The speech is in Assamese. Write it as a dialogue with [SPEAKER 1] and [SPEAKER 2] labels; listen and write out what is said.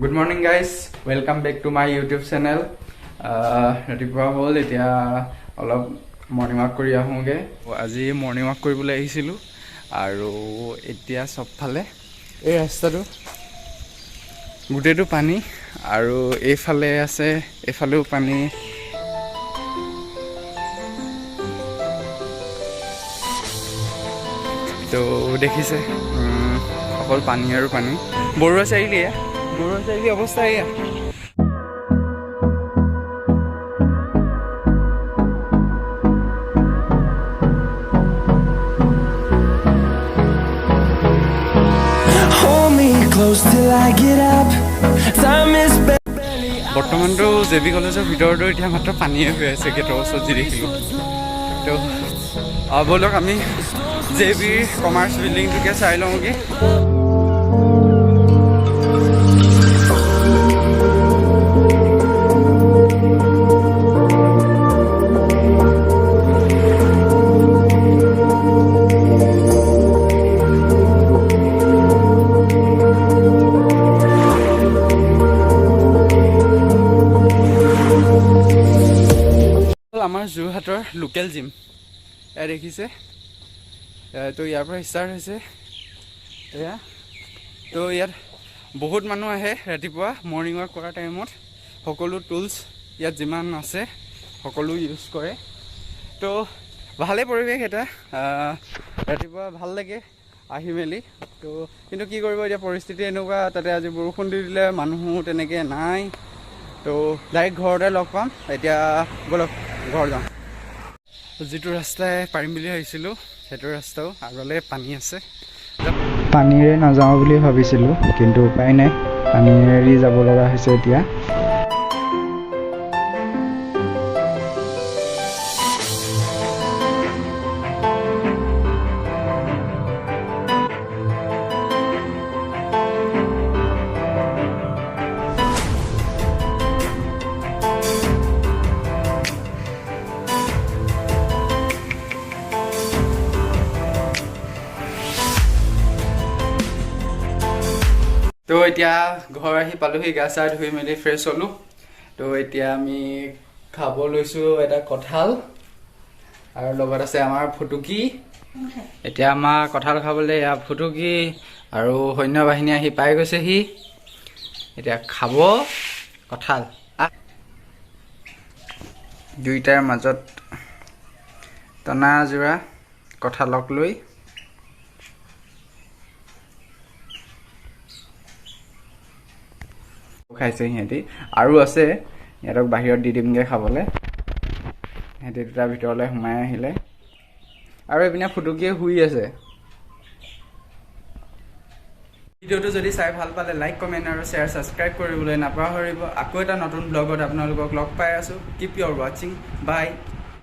[SPEAKER 1] Good morning guys, welcome back to my YouTube channel. ৰাতিপুৱা হ'ল এতিয়া অলপ মৰ্নিং ৱাক কৰি আহোঁগে। আজি মৰ্নিং ৱাক কৰিবলৈ আহিছিলোঁ আৰু এতিয়া চবফালে এই ৰাস্তাটো গোটেইটো পানী আৰু এইফালে আছে এইফালেও পানী। তো দেখিছে অকল পানী আৰু পানী। বৰুৱা চাৰিআলি অৱস্থা এয়া। বৰ্তমানটো জে বি কলেজৰ ভিতৰতো এতিয়া মাত্ৰ পানীয়ে হৈ আছে গেটৰ ওচৰত যি দেখিলোঁ। তো ব'লক আমি জে বিৰ কমাৰ্চ বিল্ডিংটোকে চাই লওঁগৈ। আমাৰ যোৰহাটৰ লোকেল জিম এয়া দেখিছে। তো ইয়াৰ পৰা ষ্টাৰ্ট হৈছে এয়া। তো ইয়াত বহুত মানুহ আহে ৰাতিপুৱা মৰ্ণিং ৱাক কৰাৰ টাইমত। সকলো টুলছ ইয়াত যিমান আছে সকলো ইউজ কৰে। তো ভালেই পৰিৱেশ এটা, ৰাতিপুৱা ভাল লাগে আহি মেলি। তো কিন্তু কি কৰিব এতিয়া পৰিস্থিতি এনেকুৱা, তাতে আজি বৰষুণ দি দিলে, মানুহো তেনেকৈ নাই। তো ডাইৰেক্ট ঘৰতে লগ পাম এতিয়া। ব'লক ঘৰ যাওঁ। যিটো ৰাস্তাই পাৰিম বুলি ভাবিছিলোঁ সেইটো ৰাস্তাও আগলৈ পানী আছে। পানীৰে নাযাওঁ বুলি ভাবিছিলোঁ কিন্তু উপায় নাই, পানীৰে যাব লগা হৈছে এতিয়া। তো এতিয়া ঘৰ আহি পালোহি, গা চা ধুই মেলি ফ্ৰেছ হ'লোঁ। তো এতিয়া আমি খাব লৈছোঁ এটা কঁঠাল আৰু লগত আছে আমাৰ ফুটুকি। এতিয়া আমাৰ কঁঠাল খাবলৈ এয়া ফুটুকি আৰু সৈন্য বাহিনী আহি পাই গৈছেহি। এতিয়া খাব কঁঠাল। দুইটাৰ মাজত টনা যোৰা কঁঠালক লৈ। খাইছে সিহঁতি আৰু আছে, সিহঁতক বাহিৰত দি দিমগৈ খাবলৈ। সিহঁতি দুটা ভিতৰলৈ সোমাই আহিলে আৰু এইপিনে ফুটুকিয়ে শুই আছে। ভিডিঅ'টো যদি চাই ভাল পালে লাইক, কমেণ্ট আৰু শ্বেয়াৰ, ছাবস্ক্ৰাইব কৰিবলৈ নাপাহৰিব। আকৌ এটা নতুন ব্লগত আপোনালোকক লগ পাই আছোঁ। কিপ ইউৰ ৱাচিং, বাই।